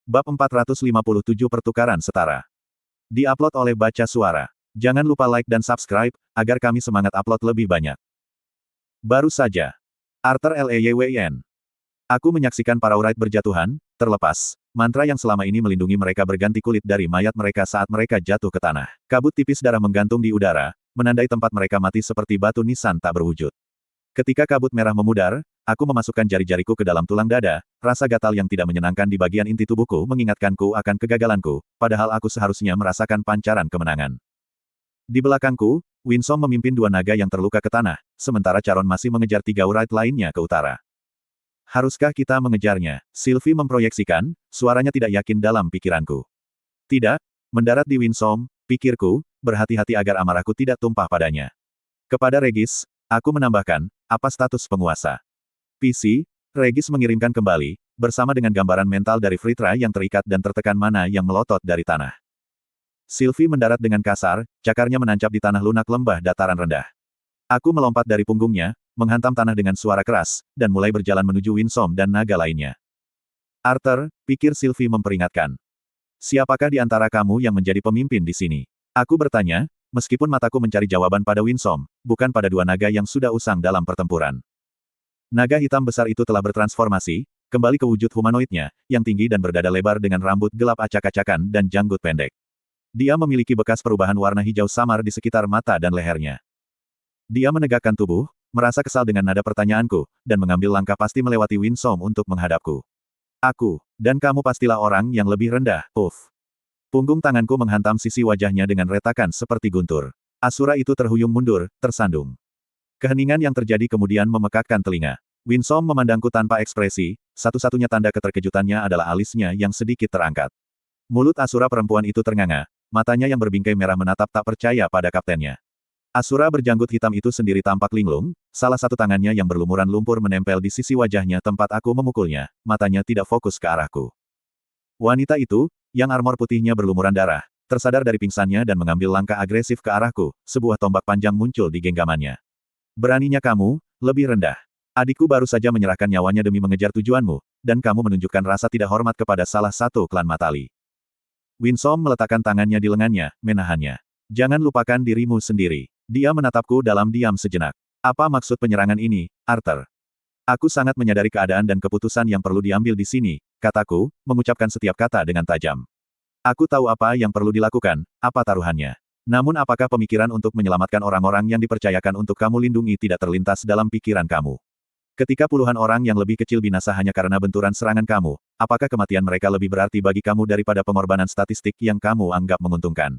Bab 457 Pertukaran Setara. Di-upload oleh Baca Suara. Jangan lupa like dan subscribe, agar kami semangat upload lebih banyak. Baru saja. Arthur Leywn. Aku menyaksikan para Wright berjatuhan, terlepas. Mantra yang selama ini melindungi mereka berganti kulit dari mayat mereka saat mereka jatuh ke tanah. Kabut tipis darah menggantung di udara, menandai tempat mereka mati seperti batu nisan tak berwujud. Ketika kabut merah memudar, aku memasukkan jari-jariku ke dalam tulang dada, rasa gatal yang tidak menyenangkan di bagian inti tubuhku mengingatkanku akan kegagalanku, padahal aku seharusnya merasakan pancaran kemenangan. Di belakangku, Winsome memimpin dua naga yang terluka ke tanah, sementara Charon masih mengejar tiga Wright lainnya ke utara. Haruskah kita mengejarnya? Sylvie memproyeksikan, suaranya tidak yakin dalam pikiranku. Tidak, mendarat di Winsome, pikirku, berhati-hati agar amarahku tidak tumpah padanya. Kepada Regis, aku menambahkan, apa status penguasa? PC, Regis mengirimkan kembali, bersama dengan gambaran mental dari Fritra yang terikat dan tertekan mana yang melotot dari tanah. Sylvie mendarat dengan kasar, cakarnya menancap di tanah lunak lembah dataran rendah. Aku melompat dari punggungnya, menghantam tanah dengan suara keras, dan mulai berjalan menuju Winsome dan naga lainnya. Arthur, pikir Sylvie memperingatkan. Siapakah di antara kamu yang menjadi pemimpin di sini? Aku bertanya, meskipun mataku mencari jawaban pada Winsome, bukan pada dua naga yang sudah usang dalam pertempuran. Naga hitam besar itu telah bertransformasi, kembali ke wujud humanoidnya, yang tinggi dan berdada lebar dengan rambut gelap acak-acakan dan janggut pendek. Dia memiliki bekas perubahan warna hijau samar di sekitar mata dan lehernya. Dia menegakkan tubuh, merasa kesal dengan nada pertanyaanku, dan mengambil langkah pasti melewati Winsome untuk menghadapku. Aku, dan kamu pastilah orang yang lebih rendah, uff. Punggung tanganku menghantam sisi wajahnya dengan retakan seperti guntur. Asura itu terhuyung mundur, tersandung. Keheningan yang terjadi kemudian memekakkan telinga. Winsome memandangku tanpa ekspresi, satu-satunya tanda keterkejutannya adalah alisnya yang sedikit terangkat. Mulut Asura perempuan itu ternganga, matanya yang berbingkai merah menatap tak percaya pada kaptennya. Asura berjanggut hitam itu sendiri tampak linglung, salah satu tangannya yang berlumuran lumpur menempel di sisi wajahnya tempat aku memukulnya, matanya tidak fokus ke arahku. Wanita itu, yang armor putihnya berlumuran darah, tersadar dari pingsannya dan mengambil langkah agresif ke arahku, sebuah tombak panjang muncul di genggamannya. Beraninya kamu, lebih rendah. Adikku baru saja menyerahkan nyawanya demi mengejar tujuanmu, dan kamu menunjukkan rasa tidak hormat kepada salah satu klan Matali. Winsome meletakkan tangannya di lengannya, menahannya. Jangan lupakan dirimu sendiri. Dia menatapku dalam diam sejenak. Apa maksud penyerangan ini, Arthur? Aku sangat menyadari keadaan dan keputusan yang perlu diambil di sini, kataku, mengucapkan setiap kata dengan tajam. Aku tahu apa yang perlu dilakukan, apa taruhannya. Namun apakah pemikiran untuk menyelamatkan orang-orang yang dipercayakan untuk kamu lindungi tidak terlintas dalam pikiran kamu? Ketika puluhan orang yang lebih kecil binasa hanya karena benturan serangan kamu, apakah kematian mereka lebih berarti bagi kamu daripada pengorbanan statistik yang kamu anggap menguntungkan?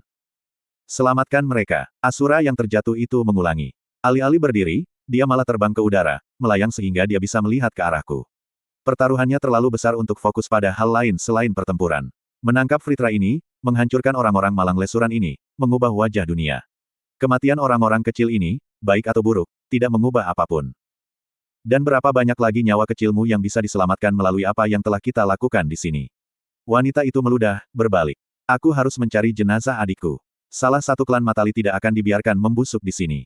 Selamatkan mereka. Asura yang terjatuh itu mengulangi. Alih-alih berdiri, dia malah terbang ke udara, melayang sehingga dia bisa melihat ke arahku. Pertaruhannya terlalu besar untuk fokus pada hal lain selain pertempuran. Menangkap Fritra ini, menghancurkan orang-orang malang lesuran ini, mengubah wajah dunia. Kematian orang-orang kecil ini, baik atau buruk, tidak mengubah apapun. Dan berapa banyak lagi nyawa kecilmu yang bisa diselamatkan melalui apa yang telah kita lakukan di sini? Wanita itu meludah, berbalik. Aku harus mencari jenazah adikku. Salah satu klan Matali tidak akan dibiarkan membusuk di sini.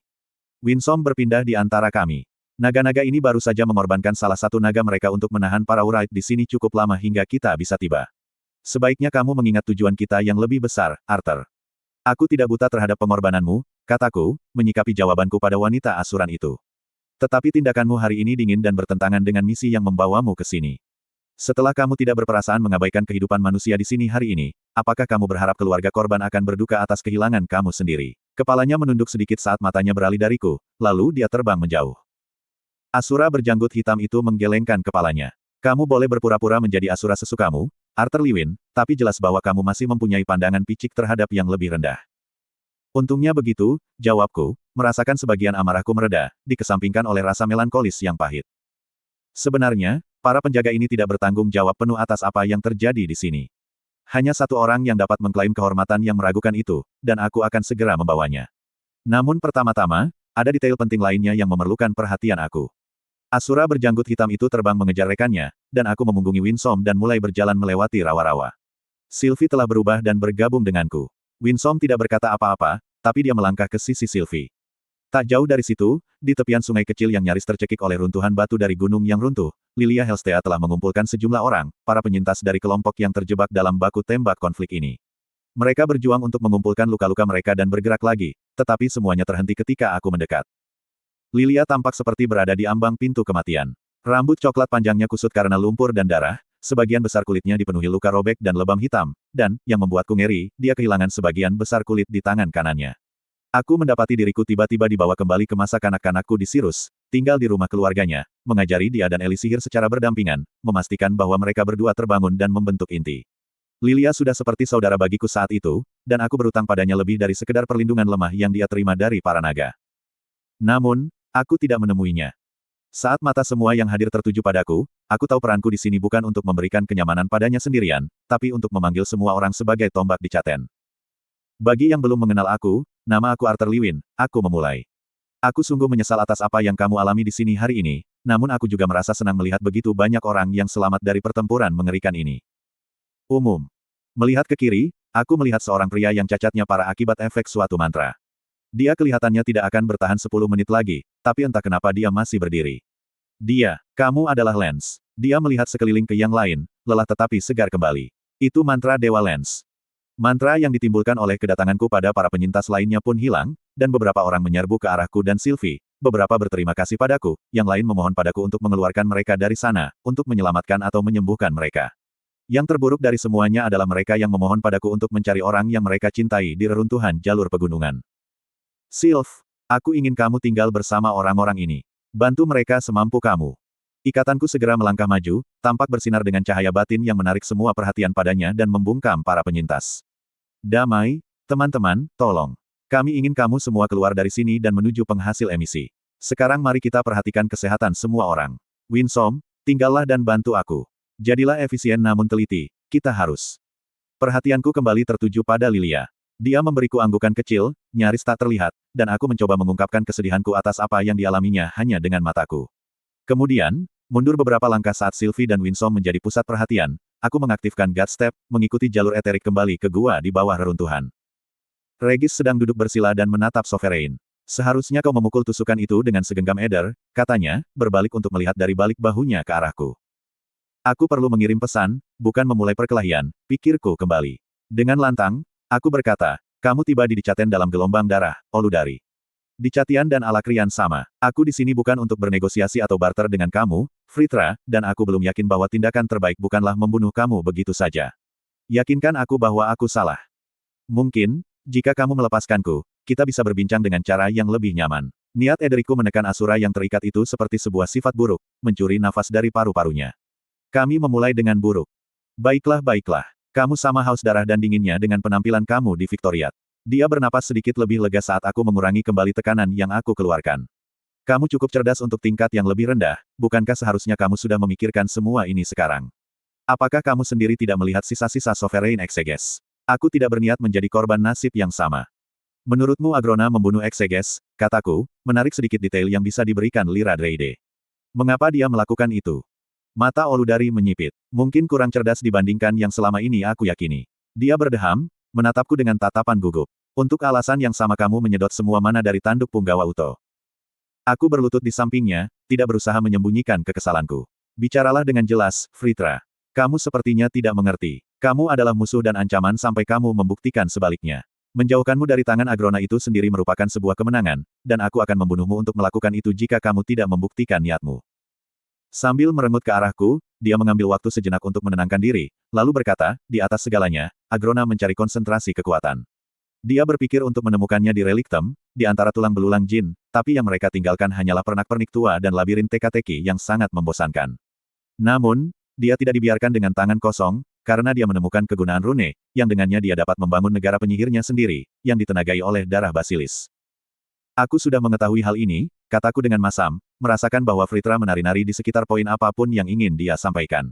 Winsome berpindah di antara kami. Naga-naga ini baru saja mengorbankan salah satu naga mereka untuk menahan para Wright di sini cukup lama hingga kita bisa tiba. Sebaiknya kamu mengingat tujuan kita yang lebih besar, Arthur. Aku tidak buta terhadap pengorbananmu, kataku, menyikapi jawabanku pada wanita asuran itu. Tetapi tindakanmu hari ini dingin dan bertentangan dengan misi yang membawamu ke sini. Setelah kamu tidak berperasaan mengabaikan kehidupan manusia di sini hari ini, apakah kamu berharap keluarga korban akan berduka atas kehilangan kamu sendiri? Kepalanya menunduk sedikit saat matanya beralih dariku, lalu dia terbang menjauh. Asura berjanggut hitam itu menggelengkan kepalanya. Kamu boleh berpura-pura menjadi asura sesukamu, Arthur Lewin, tapi jelas bahwa kamu masih mempunyai pandangan picik terhadap yang lebih rendah. Untungnya begitu, jawabku, merasakan sebagian amarahku mereda, dikesampingkan oleh rasa melankolis yang pahit. Sebenarnya, para penjaga ini tidak bertanggung jawab penuh atas apa yang terjadi di sini. Hanya satu orang yang dapat mengklaim kehormatan yang meragukan itu, dan aku akan segera membawanya. Namun pertama-tama, ada detail penting lainnya yang memerlukan perhatian aku. Asura berjanggut hitam itu terbang mengejar rekannya, dan aku memunggungi Winsome dan mulai berjalan melewati rawa-rawa. Sylvie telah berubah dan bergabung denganku. Winsome tidak berkata apa-apa, tapi dia melangkah ke sisi Sylvie. Tak jauh dari situ, di tepian sungai kecil yang nyaris tercekik oleh runtuhan batu dari gunung yang runtuh, Lilia Helstea telah mengumpulkan sejumlah orang, para penyintas dari kelompok yang terjebak dalam baku tembak konflik ini. Mereka berjuang untuk mengumpulkan luka-luka mereka dan bergerak lagi, tetapi semuanya terhenti ketika aku mendekat. Lilia tampak seperti berada di ambang pintu kematian. Rambut coklat panjangnya kusut karena lumpur dan darah, sebagian besar kulitnya dipenuhi luka robek dan lebam hitam, dan, yang membuatku ngeri, dia kehilangan sebagian besar kulit di tangan kanannya. Aku mendapati diriku tiba-tiba dibawa kembali ke masa kanak-kanakku di Sirus, tinggal di rumah keluarganya, mengajari dia dan Eli sihir secara berdampingan, memastikan bahwa mereka berdua terbangun dan membentuk inti. Lilia sudah seperti saudara bagiku saat itu, dan aku berutang padanya lebih dari sekedar perlindungan lemah yang dia terima dari para naga. Namun, aku tidak menemuinya. Saat mata semua yang hadir tertuju padaku, aku tahu peranku di sini bukan untuk memberikan kenyamanan padanya sendirian, tapi untuk memanggil semua orang sebagai tombak di Caten. Bagi yang belum mengenal aku, nama aku Arthur Liwin, aku memulai. Aku sungguh menyesal atas apa yang kamu alami di sini hari ini, namun aku juga merasa senang melihat begitu banyak orang yang selamat dari pertempuran mengerikan ini. Umum. Melihat ke kiri, aku melihat seorang pria yang cacatnya parah akibat efek suatu mantra. Dia kelihatannya tidak akan bertahan 10 menit lagi, tapi entah kenapa dia masih berdiri. Kamu adalah Lens. Dia melihat sekeliling ke yang lain, lelah tetapi segar kembali. Itu mantra Dewa Lens. Mantra yang ditimbulkan oleh kedatanganku pada para penyintas lainnya pun hilang, dan beberapa orang menyerbu ke arahku dan Sylvie, beberapa berterima kasih padaku, yang lain memohon padaku untuk mengeluarkan mereka dari sana, untuk menyelamatkan atau menyembuhkan mereka. Yang terburuk dari semuanya adalah mereka yang memohon padaku untuk mencari orang yang mereka cintai di reruntuhan jalur pegunungan. Sylv, aku ingin kamu tinggal bersama orang-orang ini. Bantu mereka semampu kamu. Ikatanku segera melangkah maju, tampak bersinar dengan cahaya batin yang menarik semua perhatian padanya dan membungkam para penyintas. Damai, teman-teman, tolong. Kami ingin kamu semua keluar dari sini dan menuju penghasil emisi. Sekarang mari kita perhatikan kesehatan semua orang. Winsom, tinggallah dan bantu aku. Jadilah efisien namun teliti, kita harus. Perhatianku kembali tertuju pada Lilia. Dia memberiku anggukan kecil, nyaris tak terlihat, dan aku mencoba mengungkapkan kesedihanku atas apa yang dialaminya hanya dengan mataku. Kemudian, mundur beberapa langkah saat Sylvie dan Winsom menjadi pusat perhatian, aku mengaktifkan God Step, mengikuti jalur eterik kembali ke gua di bawah reruntuhan. Regis sedang duduk bersila dan menatap Sovereign. Seharusnya kau memukul tusukan itu dengan segenggam eder, katanya, berbalik untuk melihat dari balik bahunya ke arahku. Aku perlu mengirim pesan, bukan memulai perkelahian, pikirku kembali. Dengan lantang, aku berkata, kamu tiba di Caten dalam gelombang darah, Oludari. Di Catian dan Alakrian sama. Aku di sini bukan untuk bernegosiasi atau barter dengan kamu, Fritra, dan aku belum yakin bahwa tindakan terbaik bukanlah membunuh kamu begitu saja. Yakinkan aku bahwa aku salah. Mungkin, jika kamu melepaskanku, kita bisa berbincang dengan cara yang lebih nyaman. Niat Edriku menekan Asura yang terikat itu seperti sebuah sifat buruk, mencuri nafas dari paru-parunya. Kami memulai dengan buruk. Baiklah. Kamu sama haus darah dan dinginnya dengan penampilan kamu di Victoriat. Dia bernapas sedikit lebih lega saat aku mengurangi kembali tekanan yang aku keluarkan. Kamu cukup cerdas untuk tingkat yang lebih rendah, bukankah seharusnya kamu sudah memikirkan semua ini sekarang? Apakah kamu sendiri tidak melihat sisa-sisa Sovereign Exeges? Aku tidak berniat menjadi korban nasib yang sama. Menurutmu Agrona membunuh Exeges, kataku, menarik sedikit detail yang bisa diberikan Lyra Dreyde. Mengapa dia melakukan itu? Mata Oludari menyipit. Mungkin kurang cerdas dibandingkan yang selama ini aku yakini. Dia berdeham, menatapku dengan tatapan gugup. Untuk alasan yang sama kamu menyedot semua mana dari tanduk Punggawa Uto. Aku berlutut di sampingnya, tidak berusaha menyembunyikan kekesalanku. Bicaralah dengan jelas, Fritra. Kamu sepertinya tidak mengerti. Kamu adalah musuh dan ancaman sampai kamu membuktikan sebaliknya. Menjauhkanmu dari tangan Agrona itu sendiri merupakan sebuah kemenangan, dan aku akan membunuhmu untuk melakukan itu jika kamu tidak membuktikan niatmu. Sambil merengut ke arahku, dia mengambil waktu sejenak untuk menenangkan diri, lalu berkata, di atas segalanya, Agrona mencari konsentrasi kekuatan. Dia berpikir untuk menemukannya di reliktem, di antara tulang belulang jin, tapi yang mereka tinggalkan hanyalah pernak-pernik tua dan labirin teka-teki yang sangat membosankan. Namun, dia tidak dibiarkan dengan tangan kosong, karena dia menemukan kegunaan rune, yang dengannya dia dapat membangun negara penyihirnya sendiri, yang ditenagai oleh darah basilis. Aku sudah mengetahui hal ini, kataku dengan masam, merasakan bahwa Fritra menari-nari di sekitar poin apapun yang ingin dia sampaikan.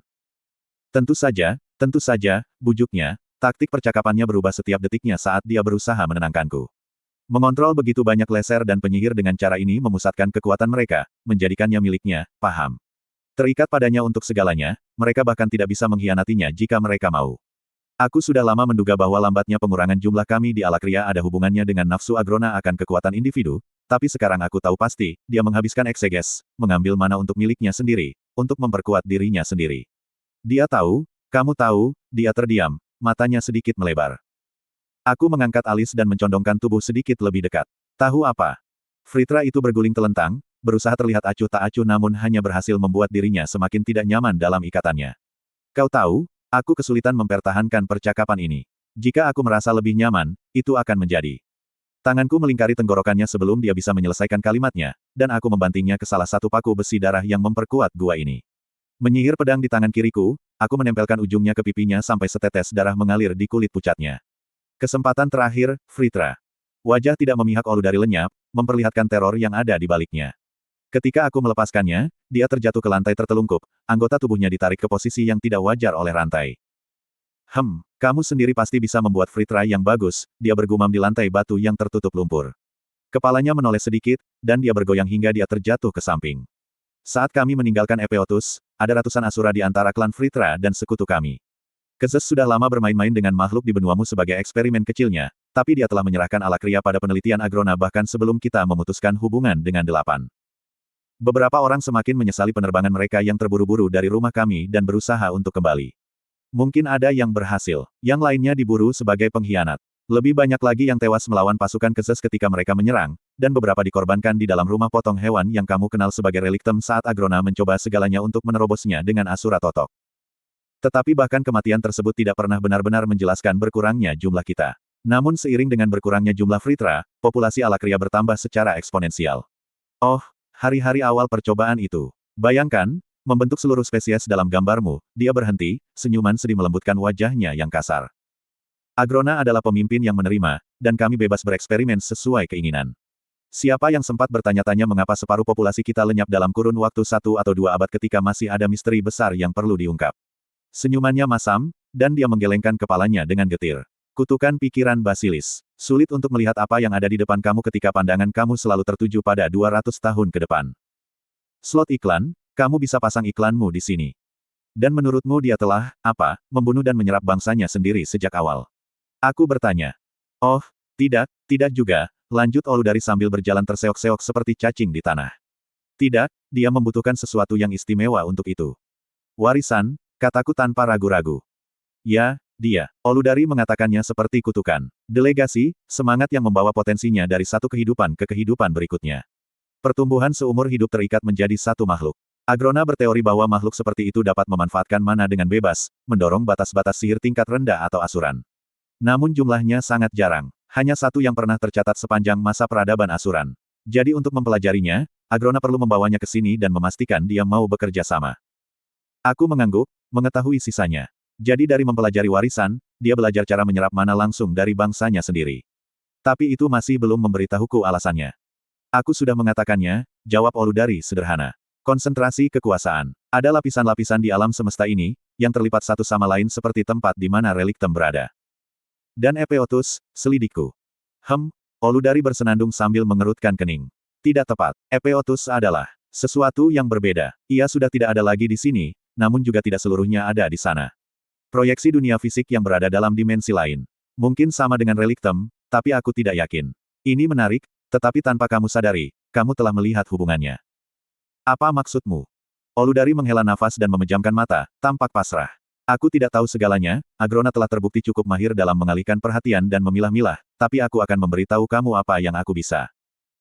Tentu saja, bujuknya, taktik percakapannya berubah setiap detiknya saat dia berusaha menenangkanku. Mengontrol begitu banyak leser dan penyihir dengan cara ini memusatkan kekuatan mereka, menjadikannya miliknya, paham. Terikat padanya untuk segalanya, mereka bahkan tidak bisa mengkhianatinya jika mereka mau. Aku sudah lama menduga bahwa lambatnya pengurangan jumlah kami di Alakria ada hubungannya dengan nafsu Agrona akan kekuatan individu, tapi sekarang aku tahu pasti, dia menghabiskan ekseges, mengambil mana untuk miliknya sendiri, untuk memperkuat dirinya sendiri. Dia tahu, kamu tahu, dia terdiam, matanya sedikit melebar. Aku mengangkat alis dan mencondongkan tubuh sedikit lebih dekat. Tahu apa? Fritra itu berguling telentang, berusaha terlihat acuh tak acuh namun hanya berhasil membuat dirinya semakin tidak nyaman dalam ikatannya. Kau tahu, aku kesulitan mempertahankan percakapan ini. Jika aku merasa lebih nyaman, itu akan menjadi. Tanganku melingkari tenggorokannya sebelum dia bisa menyelesaikan kalimatnya, dan aku membantingnya ke salah satu paku besi darah yang memperkuat gua ini. Menyihir pedang di tangan kiriku, aku menempelkan ujungnya ke pipinya sampai setetes darah mengalir di kulit pucatnya. Kesempatan terakhir, Fritra. Wajah tidak memihak Oludari lenyap, memperlihatkan teror yang ada di baliknya. Ketika aku melepaskannya, dia terjatuh ke lantai tertelungkup, anggota tubuhnya ditarik ke posisi yang tidak wajar oleh rantai. Kamu sendiri pasti bisa membuat Fritra yang bagus, dia bergumam di lantai batu yang tertutup lumpur. Kepalanya menoleh sedikit, dan dia bergoyang hingga dia terjatuh ke samping. Saat kami meninggalkan Epeotus, ada ratusan asura di antara klan Fritra dan sekutu kami. Kezes sudah lama bermain-main dengan makhluk di benuamu sebagai eksperimen kecilnya, tapi dia telah menyerahkan Alakria pada penelitian Agrona bahkan sebelum kita memutuskan hubungan dengan 8. Beberapa orang semakin menyesali penerbangan mereka yang terburu-buru dari rumah kami dan berusaha untuk kembali. Mungkin ada yang berhasil, yang lainnya diburu sebagai pengkhianat. Lebih banyak lagi yang tewas melawan pasukan Kezes ketika mereka menyerang, dan beberapa dikorbankan di dalam rumah potong hewan yang kamu kenal sebagai reliktem saat Agrona mencoba segalanya untuk menerobosnya dengan Asura Totok. Tetapi bahkan kematian tersebut tidak pernah benar-benar menjelaskan berkurangnya jumlah kita. Namun seiring dengan berkurangnya jumlah Fritra, populasi Alakria bertambah secara eksponensial. Oh, hari-hari awal percobaan itu. Bayangkan, membentuk seluruh spesies dalam gambarmu, dia berhenti, senyuman sedih melembutkan wajahnya yang kasar. Agrona adalah pemimpin yang menerima, dan kami bebas bereksperimen sesuai keinginan. Siapa yang sempat bertanya-tanya mengapa separuh populasi kita lenyap dalam kurun waktu 1 atau 2 abad ketika masih ada misteri besar yang perlu diungkap? Senyumannya masam, dan dia menggelengkan kepalanya dengan getir. Kutukan pikiran Basilis. Sulit untuk melihat apa yang ada di depan kamu ketika pandangan kamu selalu tertuju pada 200 tahun ke depan. Slot iklan, kamu bisa pasang iklanmu di sini. Dan menurutmu dia telah, membunuh dan menyerap bangsanya sendiri sejak awal? Aku bertanya. Oh, tidak juga, lanjut Oludari sambil berjalan terseok-seok seperti cacing di tanah. Tidak, dia membutuhkan sesuatu yang istimewa untuk itu. Warisan, kataku tanpa ragu-ragu. Ya, dia. Oludari mengatakannya seperti kutukan. Delegasi, semangat yang membawa potensinya dari satu kehidupan ke kehidupan berikutnya. Pertumbuhan seumur hidup terikat menjadi satu makhluk. Agrona berteori bahwa makhluk seperti itu dapat memanfaatkan mana dengan bebas, mendorong batas-batas sihir tingkat rendah atau asuran. Namun jumlahnya sangat jarang. Hanya satu yang pernah tercatat sepanjang masa peradaban asuran. Jadi untuk mempelajarinya, Agrona perlu membawanya ke sini dan memastikan dia mau bekerja sama. Aku mengangguk, mengetahui sisanya. Jadi dari mempelajari warisan, dia belajar cara menyerap mana langsung dari bangsanya sendiri. Tapi itu masih belum memberitahuku alasannya. Aku sudah mengatakannya, jawab Oludari sederhana. Konsentrasi kekuasaan. Ada lapisan-lapisan di alam semesta ini, yang terlipat satu sama lain seperti tempat di mana reliktem berada. Dan Epeotus, selidikku. Oludari bersenandung sambil mengerutkan kening. Tidak tepat. Epeotus adalah sesuatu yang berbeda. Ia sudah tidak ada lagi di sini, namun juga tidak seluruhnya ada di sana. Proyeksi dunia fisik yang berada dalam dimensi lain. Mungkin sama dengan reliktem, tapi aku tidak yakin. Ini menarik, tetapi tanpa kamu sadari, kamu telah melihat hubungannya. Apa maksudmu? Oludari menghela nafas dan memejamkan mata, tampak pasrah. Aku tidak tahu segalanya, Agrona telah terbukti cukup mahir dalam mengalihkan perhatian dan memilah-milah, tapi aku akan memberitahu kamu apa yang aku bisa.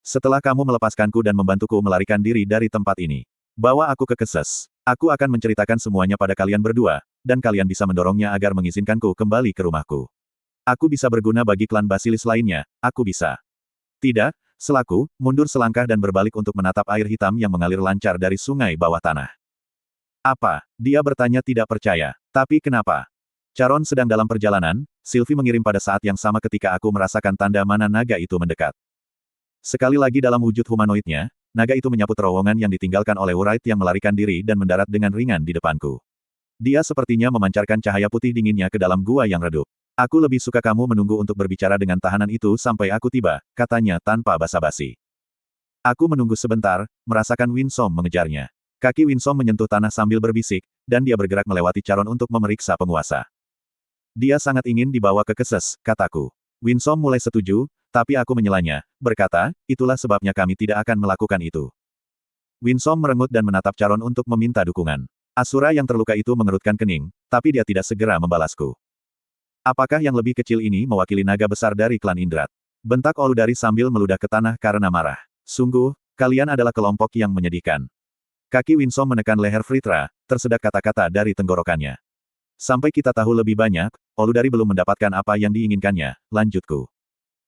Setelah kamu melepaskanku dan membantuku melarikan diri dari tempat ini. Bawa aku ke Kezes. Aku akan menceritakan semuanya pada kalian berdua, dan kalian bisa mendorongnya agar mengizinkanku kembali ke rumahku. Aku bisa berguna bagi klan Basilis lainnya, aku bisa. Tidak, selaku, mundur selangkah dan berbalik untuk menatap air hitam yang mengalir lancar dari sungai bawah tanah. Apa? Dia bertanya tidak percaya. Tapi kenapa? Charon sedang dalam perjalanan, Sylvie mengirim pada saat yang sama ketika aku merasakan tanda mana naga itu mendekat. Sekali lagi dalam wujud humanoidnya, naga itu menyapu terowongan yang ditinggalkan oleh Wright yang melarikan diri dan mendarat dengan ringan di depanku. Dia sepertinya memancarkan cahaya putih dinginnya ke dalam gua yang redup. Aku lebih suka kamu menunggu untuk berbicara dengan tahanan itu sampai aku tiba, katanya tanpa basa-basi. Aku menunggu sebentar, merasakan Winsom mengejarnya. Kaki Winsom menyentuh tanah sambil berbisik, dan dia bergerak melewati Charon untuk memeriksa penguasa. Dia sangat ingin dibawa ke Kezes, kataku. Winsom mulai setuju, tapi aku menyelanya, berkata, itulah sebabnya kami tidak akan melakukan itu. Winsome merengut dan menatap Charon untuk meminta dukungan. Asura yang terluka itu mengerutkan kening, tapi dia tidak segera membalasku. Apakah yang lebih kecil ini mewakili naga besar dari klan Indrat? Bentak Oludari sambil meludah ke tanah karena marah. Sungguh, kalian adalah kelompok yang menyedihkan. Kaki Winsome menekan leher Fritra, tersedak kata-kata dari tenggorokannya. Sampai kita tahu lebih banyak, Oludari belum mendapatkan apa yang diinginkannya, lanjutku.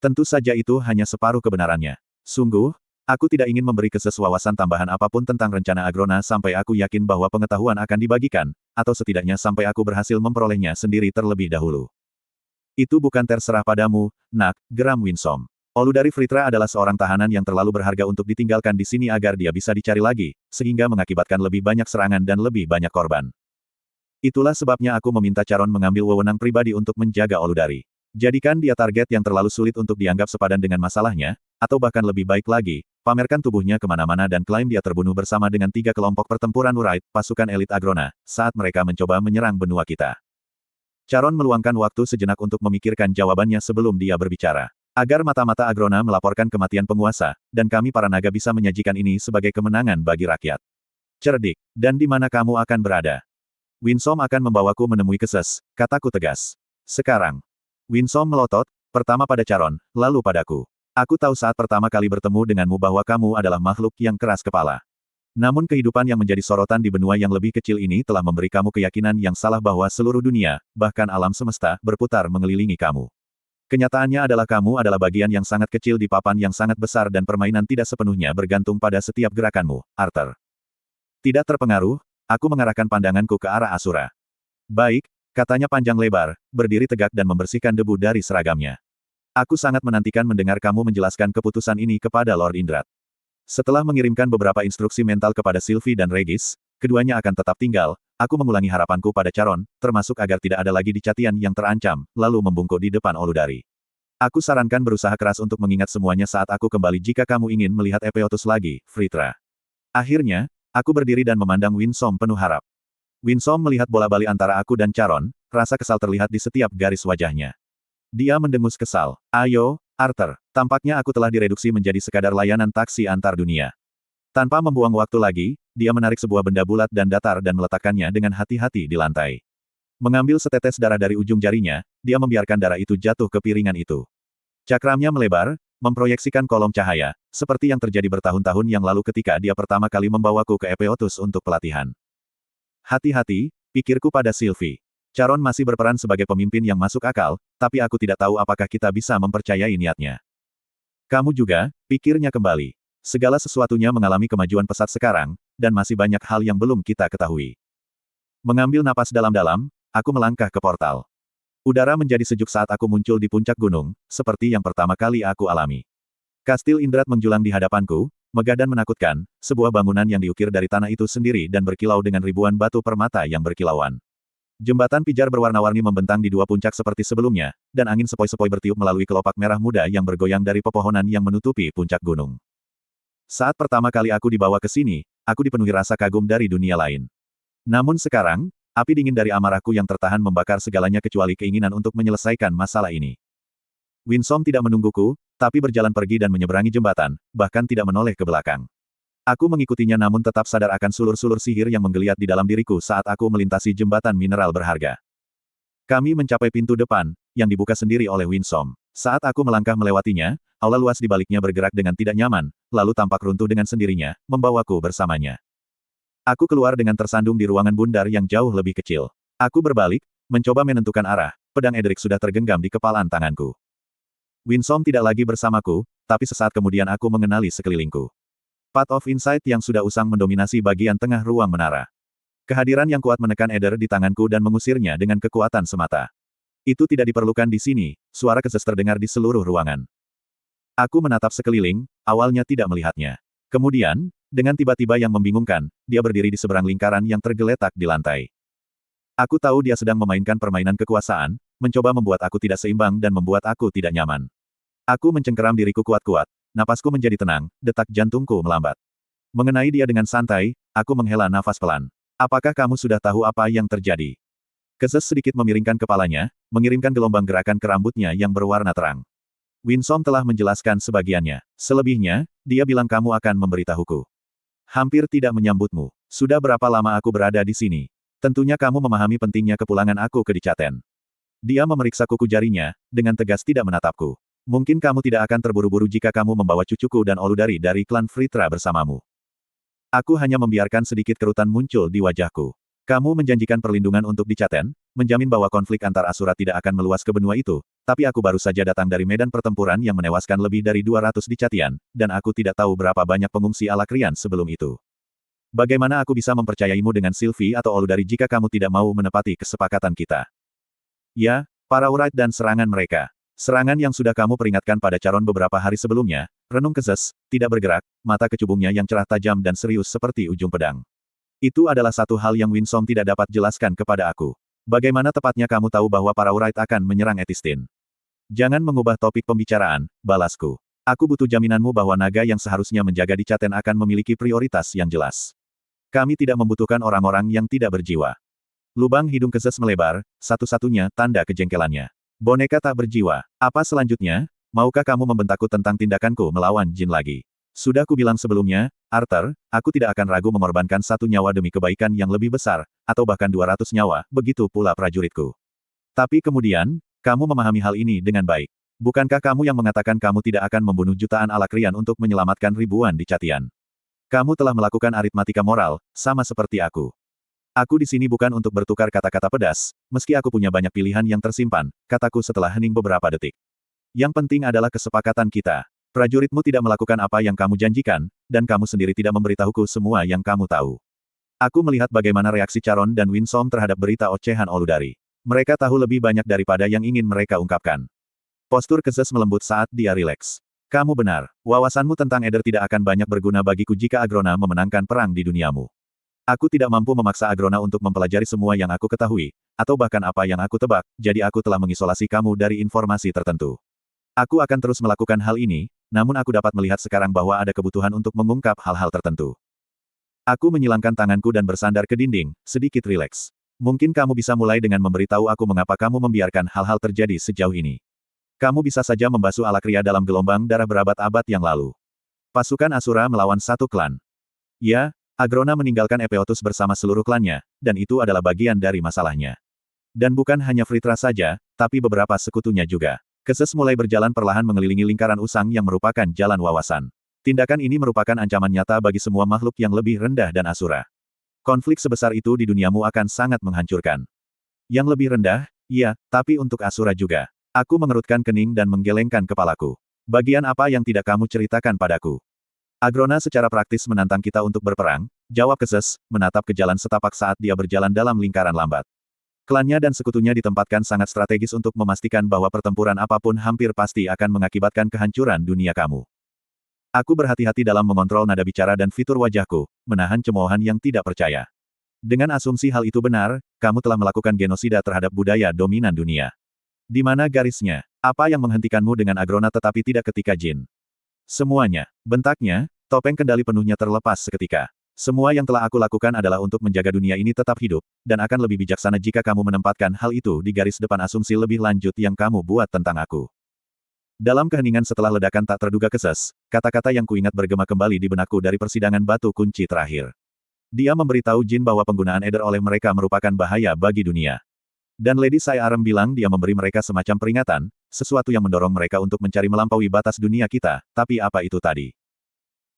Tentu saja itu hanya separuh kebenarannya. Sungguh, aku tidak ingin memberi kesesuaian tambahan apapun tentang rencana Agrona sampai aku yakin bahwa pengetahuan akan dibagikan, atau setidaknya sampai aku berhasil memperolehnya sendiri terlebih dahulu. Itu bukan terserah padamu, Nak, geram Winsome. Oludari Fritra adalah seorang tahanan yang terlalu berharga untuk ditinggalkan di sini agar dia bisa dicari lagi, sehingga mengakibatkan lebih banyak serangan dan lebih banyak korban. Itulah sebabnya aku meminta Charon mengambil wewenang pribadi untuk menjaga Oludari. Jadikan dia target yang terlalu sulit untuk dianggap sepadan dengan masalahnya, atau bahkan lebih baik lagi, pamerkan tubuhnya kemana-mana dan klaim dia terbunuh bersama dengan 3 kelompok pertempuran Urite, pasukan elit Agrona, saat mereka mencoba menyerang benua kita. Charon meluangkan waktu sejenak untuk memikirkan jawabannya sebelum dia berbicara. Agar mata-mata Agrona melaporkan kematian penguasa, dan kami para naga bisa menyajikan ini sebagai kemenangan bagi rakyat. Cerdik, dan di mana kamu akan berada? Winsome akan membawaku menemui Keses, kataku tegas. Sekarang. Winsome melotot, pertama pada Charon, lalu padaku. Aku tahu saat pertama kali bertemu denganmu bahwa kamu adalah makhluk yang keras kepala. Namun kehidupan yang menjadi sorotan di benua yang lebih kecil ini telah memberi kamu keyakinan yang salah bahwa seluruh dunia, bahkan alam semesta, berputar mengelilingi kamu. Kenyataannya adalah kamu adalah bagian yang sangat kecil di papan yang sangat besar dan permainan tidak sepenuhnya bergantung pada setiap gerakanmu, Arthur. Tidak terpengaruh, aku mengarahkan pandanganku ke arah Asura. Baik, katanya panjang lebar, berdiri tegak dan membersihkan debu dari seragamnya. Aku sangat menantikan mendengar kamu menjelaskan keputusan ini kepada Lord Indrat. Setelah mengirimkan beberapa instruksi mental kepada Sylvie dan Regis, keduanya akan tetap tinggal, aku mengulangi harapanku pada Charon, termasuk agar tidak ada lagi Dicatian yang terancam, lalu membungkuk di depan Oludari. Aku sarankan berusaha keras untuk mengingat semuanya saat aku kembali jika kamu ingin melihat Epeotus lagi, Fritra. Akhirnya, aku berdiri dan memandang Winsome penuh harap. Winsome melihat bola bali antara aku dan Charon, rasa kesal terlihat di setiap garis wajahnya. Dia mendengus kesal. Ayo, Arthur, tampaknya aku telah direduksi menjadi sekadar layanan taksi antar dunia. Tanpa membuang waktu lagi, dia menarik sebuah benda bulat dan datar dan meletakkannya dengan hati-hati di lantai. Mengambil setetes darah dari ujung jarinya, dia membiarkan darah itu jatuh ke piringan itu. Cakramnya melebar, memproyeksikan kolom cahaya, seperti yang terjadi bertahun-tahun yang lalu ketika dia pertama kali membawaku ke Epeotus untuk pelatihan. Hati-hati, pikirku pada Sylvie. Charon masih berperan sebagai pemimpin yang masuk akal, tapi aku tidak tahu apakah kita bisa mempercayai niatnya. Kamu juga, pikirnya kembali. Segala sesuatunya mengalami kemajuan pesat sekarang, dan masih banyak hal yang belum kita ketahui. Mengambil napas dalam-dalam, aku melangkah ke portal. Udara menjadi sejuk saat aku muncul di puncak gunung, seperti yang pertama kali aku alami. Kastil Indrat menjulang di hadapanku, megah dan menakutkan, sebuah bangunan yang diukir dari tanah itu sendiri dan berkilau dengan ribuan batu permata yang berkilauan. Jembatan pijar berwarna-warni membentang di dua puncak seperti sebelumnya, dan angin sepoi-sepoi bertiup melalui kelopak merah muda yang bergoyang dari pepohonan yang menutupi puncak gunung. Saat pertama kali aku dibawa ke sini, aku dipenuhi rasa kagum dari dunia lain. Namun sekarang, api dingin dari amarahku yang tertahan membakar segalanya kecuali keinginan untuk menyelesaikan masalah ini. Winsome tidak menungguku, tapi berjalan pergi dan menyeberangi jembatan, bahkan tidak menoleh ke belakang. Aku mengikutinya namun tetap sadar akan sulur-sulur sihir yang menggeliat di dalam diriku saat aku melintasi jembatan mineral berharga. Kami mencapai pintu depan, yang dibuka sendiri oleh Winsome. Saat aku melangkah melewatinya, aula luas di baliknya bergerak dengan tidak nyaman, lalu tampak runtuh dengan sendirinya, membawaku bersamanya. Aku keluar dengan tersandung di ruangan bundar yang jauh lebih kecil. Aku berbalik, mencoba menentukan arah, pedang Edric sudah tergenggam di kepalan tanganku. Winsome tidak lagi bersamaku, tapi sesaat kemudian aku mengenali sekelilingku. Path of Insight yang sudah usang mendominasi bagian tengah ruang menara. Kehadiran yang kuat menekan Eder di tanganku dan mengusirnya dengan kekuatan semata. Itu tidak diperlukan di sini, suara Keses terdengar di seluruh ruangan. Aku menatap sekeliling, awalnya tidak melihatnya. Kemudian, dengan tiba-tiba yang membingungkan, dia berdiri di seberang lingkaran yang tergeletak di lantai. Aku tahu dia sedang memainkan permainan kekuasaan, mencoba membuat aku tidak seimbang dan membuat aku tidak nyaman. Aku mencengkeram diriku kuat-kuat. Napasku menjadi tenang, detak jantungku melambat. Mengenai dia dengan santai, aku menghela nafas pelan. Apakah kamu sudah tahu apa yang terjadi? Keses sedikit memiringkan kepalanya, mengirimkan gelombang gerakan ke rambutnya yang berwarna terang. Winsome telah menjelaskan sebagiannya. Selebihnya, dia bilang kamu akan memberitahuku. Hampir tidak menyambutmu. Sudah berapa lama aku berada di sini? Tentunya kamu memahami pentingnya kepulangan aku ke Dicaten. Dia memeriksa kuku jarinya, dengan tegas tidak menatapku. Mungkin kamu tidak akan terburu-buru jika kamu membawa cucuku dan Oludari dari klan Fritra bersamamu. Aku hanya membiarkan sedikit kerutan muncul di wajahku. Kamu menjanjikan perlindungan untuk Dicaten, menjamin bahwa konflik antar Asura tidak akan meluas ke benua itu, tapi aku baru saja datang dari medan pertempuran yang menewaskan lebih dari 200 Dicatian, dan aku tidak tahu berapa banyak pengungsi Alakrian sebelum itu. Bagaimana aku bisa mempercayaimu dengan Sylvie atau Oludari jika kamu tidak mau menepati kesepakatan kita? Ya, para Wright dan serangan mereka. Serangan yang sudah kamu peringatkan pada Charon beberapa hari sebelumnya, renung Kezes, tidak bergerak, mata kecubungnya yang cerah tajam dan serius seperti ujung pedang. Itu adalah satu hal yang Winsome tidak dapat jelaskan kepada aku. Bagaimana tepatnya kamu tahu bahwa para Wright akan menyerang Etistin? Jangan mengubah topik pembicaraan, balasku. Aku butuh jaminanmu bahwa naga yang seharusnya menjaga Dicaten akan memiliki prioritas yang jelas. Kami tidak membutuhkan orang-orang yang tidak berjiwa. Lubang hidung Kezes melebar, satu-satunya tanda kejengkelannya. Boneka tak berjiwa. Apa selanjutnya? Maukah kamu membentakku tentang tindakanku melawan jin lagi? Sudah kubilang sebelumnya, Arthur, aku tidak akan ragu mengorbankan 1 nyawa demi kebaikan yang lebih besar, atau bahkan 200 nyawa, begitu pula prajuritku. Tapi kemudian, kamu memahami hal ini dengan baik. Bukankah kamu yang mengatakan kamu tidak akan membunuh jutaan Alakrian untuk menyelamatkan ribuan Dicatian? Kamu telah melakukan aritmatika moral, sama seperti aku. Aku di sini bukan untuk bertukar kata-kata pedas, meski aku punya banyak pilihan yang tersimpan, kataku setelah hening beberapa detik. Yang penting adalah kesepakatan kita. Prajuritmu tidak melakukan apa yang kamu janjikan, dan kamu sendiri tidak memberitahuku semua yang kamu tahu. Aku melihat bagaimana reaksi Charon dan Winsome terhadap berita ocehan Oludari. Mereka tahu lebih banyak daripada yang ingin mereka ungkapkan. Postur Kezes melembut saat dia rileks. Kamu benar, wawasanmu tentang Eder tidak akan banyak berguna bagiku jika Agrona memenangkan perang di duniamu. Aku tidak mampu memaksa Agrona untuk mempelajari semua yang aku ketahui, atau bahkan apa yang aku tebak, jadi aku telah mengisolasi kamu dari informasi tertentu. Aku akan terus melakukan hal ini, namun aku dapat melihat sekarang bahwa ada kebutuhan untuk mengungkap hal-hal tertentu. Aku menyilangkan tanganku dan bersandar ke dinding, sedikit rileks. Mungkin kamu bisa mulai dengan memberitahu aku mengapa kamu membiarkan hal-hal terjadi sejauh ini. Kamu bisa saja membasuh Alakria dalam gelombang darah berabad-abad yang lalu. Pasukan Asura melawan satu klan. Ya, Agrona meninggalkan Epeotus bersama seluruh klannya, dan itu adalah bagian dari masalahnya. Dan bukan hanya Fritra saja, tapi beberapa sekutunya juga. Kezes mulai berjalan perlahan mengelilingi lingkaran usang yang merupakan jalan wawasan. Tindakan ini merupakan ancaman nyata bagi semua makhluk yang lebih rendah dan Asura. Konflik sebesar itu di duniamu akan sangat menghancurkan. Yang lebih rendah, iya, tapi untuk Asura juga. Aku mengerutkan kening dan menggelengkan kepalaku. Bagian apa yang tidak kamu ceritakan padaku? Agrona secara praktis menantang kita untuk berperang, jawab Kezes, menatap ke jalan setapak saat dia berjalan dalam lingkaran lambat. Klannya dan sekutunya ditempatkan sangat strategis untuk memastikan bahwa pertempuran apapun hampir pasti akan mengakibatkan kehancuran dunia kamu. Aku berhati-hati dalam mengontrol nada bicara dan fitur wajahku, menahan cemoohan yang tidak percaya. Dengan asumsi hal itu benar, kamu telah melakukan genosida terhadap budaya dominan dunia. Di mana garisnya? Apa yang menghentikanmu dengan Agrona tetapi tidak ketika Jin? Semuanya, bentaknya, topeng kendali penuhnya terlepas seketika. Semua yang telah aku lakukan adalah untuk menjaga dunia ini tetap hidup, dan akan lebih bijaksana jika kamu menempatkan hal itu di garis depan asumsi lebih lanjut yang kamu buat tentang aku. Dalam keheningan setelah ledakan tak terduga Kezes, kata-kata yang kuingat bergema kembali di benakku dari persidangan batu kunci terakhir. Dia memberitahu Jin bahwa penggunaan Eder oleh mereka merupakan bahaya bagi dunia. Dan Lady Sai Arem bilang dia memberi mereka semacam peringatan, sesuatu yang mendorong mereka untuk mencari melampaui batas dunia kita, tapi apa itu tadi?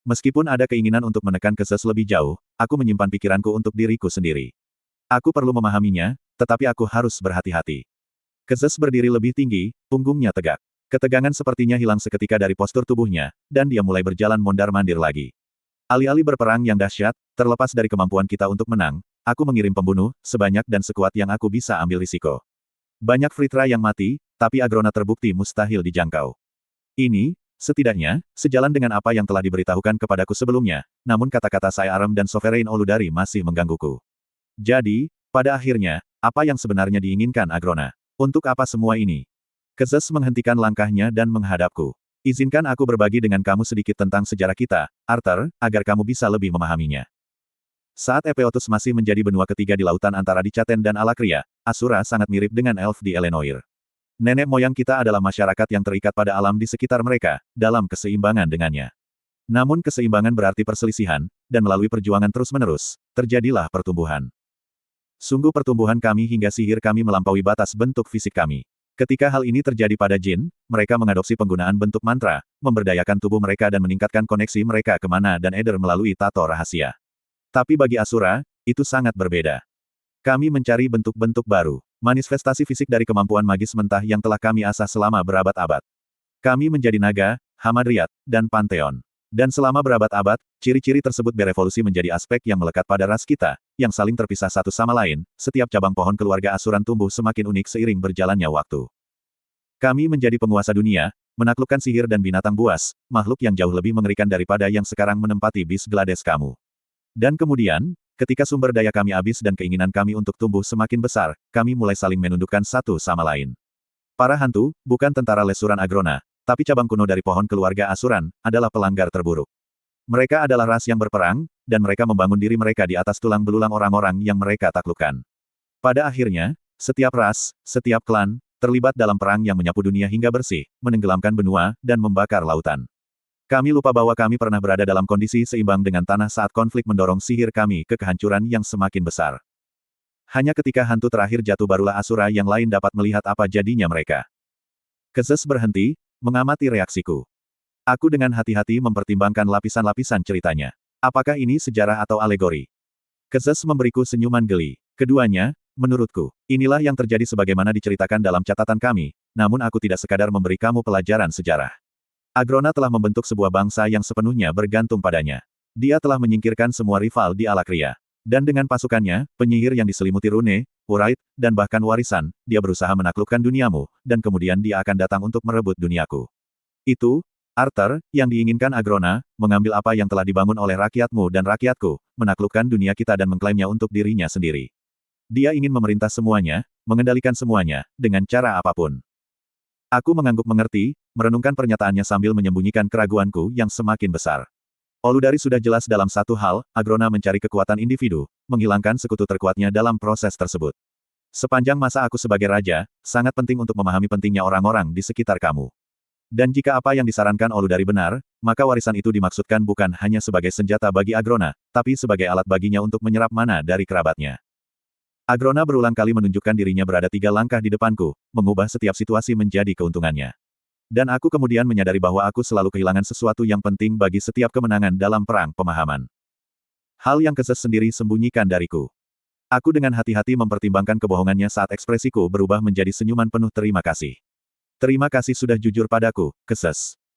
Meskipun ada keinginan untuk menekan Kezes lebih jauh, aku menyimpan pikiranku untuk diriku sendiri. Aku perlu memahaminya, tetapi aku harus berhati-hati. Kezes berdiri lebih tinggi, punggungnya tegak. Ketegangan sepertinya hilang seketika dari postur tubuhnya, dan dia mulai berjalan mondar-mandir lagi. Alih-alih berperang yang dahsyat, terlepas dari kemampuan kita untuk menang, aku mengirim pembunuh, sebanyak dan sekuat yang aku bisa ambil risiko. Banyak Fritra yang mati, tapi Agrona terbukti mustahil dijangkau. Ini, setidaknya, sejalan dengan apa yang telah diberitahukan kepadaku sebelumnya, namun kata-kata Sai Arem dan Sovereign Oludari masih menggangguku. Jadi, pada akhirnya, apa yang sebenarnya diinginkan Agrona? Untuk apa semua ini? Kezes menghentikan langkahnya dan menghadapku. Izinkan aku berbagi dengan kamu sedikit tentang sejarah kita, Arthur, agar kamu bisa lebih memahaminya. Saat Epeotus masih menjadi benua ketiga di lautan antara Dicaten dan Alakria, Asura sangat mirip dengan elf di Elenoir. Nenek moyang kita adalah masyarakat yang terikat pada alam di sekitar mereka, dalam keseimbangan dengannya. Namun keseimbangan berarti perselisihan, dan melalui perjuangan terus-menerus, terjadilah pertumbuhan. Sungguh pertumbuhan kami hingga sihir kami melampaui batas bentuk fisik kami. Ketika hal ini terjadi pada jin, mereka mengadopsi penggunaan bentuk mantra, memberdayakan tubuh mereka dan meningkatkan koneksi mereka ke mana dan eder melalui tato rahasia. Tapi bagi Asura, itu sangat berbeda. Kami mencari bentuk-bentuk baru, manifestasi fisik dari kemampuan magis mentah yang telah kami asah selama berabad-abad. Kami menjadi naga, hamadryat, dan pantheon. Dan selama berabad-abad, ciri-ciri tersebut berevolusi menjadi aspek yang melekat pada ras kita, yang saling terpisah satu sama lain. Setiap cabang pohon keluarga Asuran tumbuh semakin unik seiring berjalannya waktu. Kami menjadi penguasa dunia, menaklukkan sihir dan binatang buas, makhluk yang jauh lebih mengerikan daripada yang sekarang menempati bis Glades kamu. Dan kemudian, ketika sumber daya kami habis dan keinginan kami untuk tumbuh semakin besar, kami mulai saling menundukkan satu sama lain. Para hantu, bukan tentara lesuran Agrona, tapi cabang kuno dari pohon keluarga Asuran, adalah pelanggar terburuk. Mereka adalah ras yang berperang, dan mereka membangun diri mereka di atas tulang belulang orang-orang yang mereka taklukkan. Pada akhirnya, setiap ras, setiap klan, terlibat dalam perang yang menyapu dunia hingga bersih, menenggelamkan benua, dan membakar lautan. Kami lupa bahwa kami pernah berada dalam kondisi seimbang dengan tanah saat konflik mendorong sihir kami ke kehancuran yang semakin besar. Hanya ketika hantu terakhir jatuh barulah Asura yang lain dapat melihat apa jadinya mereka. Kezes berhenti, mengamati reaksiku. Aku dengan hati-hati mempertimbangkan lapisan-lapisan ceritanya. Apakah ini sejarah atau alegori? Kezes memberiku senyuman geli. Keduanya, menurutku, inilah yang terjadi sebagaimana diceritakan dalam catatan kami, namun aku tidak sekadar memberi kamu pelajaran sejarah. Agrona telah membentuk sebuah bangsa yang sepenuhnya bergantung padanya. Dia telah menyingkirkan semua rival di Alakria. Dan dengan pasukannya, penyihir yang diselimuti rune, urait, dan bahkan warisan, dia berusaha menaklukkan duniamu, dan kemudian dia akan datang untuk merebut duniaku. Itu, Arthur, yang diinginkan Agrona, mengambil apa yang telah dibangun oleh rakyatmu dan rakyatku, menaklukkan dunia kita dan mengklaimnya untuk dirinya sendiri. Dia ingin memerintah semuanya, mengendalikan semuanya, dengan cara apapun. Aku mengangguk mengerti, merenungkan pernyataannya sambil menyembunyikan keraguanku yang semakin besar. Oludari sudah jelas dalam satu hal, Agrona mencari kekuatan individu, menghilangkan sekutu terkuatnya dalam proses tersebut. Sepanjang masa aku sebagai raja, sangat penting untuk memahami pentingnya orang-orang di sekitar kamu. Dan jika apa yang disarankan Oludari benar, maka warisan itu dimaksudkan bukan hanya sebagai senjata bagi Agrona, tapi sebagai alat baginya untuk menyerap mana dari kerabatnya. Agrona berulang kali menunjukkan dirinya berada 3 langkah di depanku, mengubah setiap situasi menjadi keuntungannya. Dan aku kemudian menyadari bahwa aku selalu kehilangan sesuatu yang penting bagi setiap kemenangan dalam perang pemahaman. Hal yang Kezes sendiri sembunyikan dariku. Aku dengan hati-hati mempertimbangkan kebohongannya saat ekspresiku berubah menjadi senyuman penuh terima kasih. Terima kasih sudah jujur padaku, Kezes.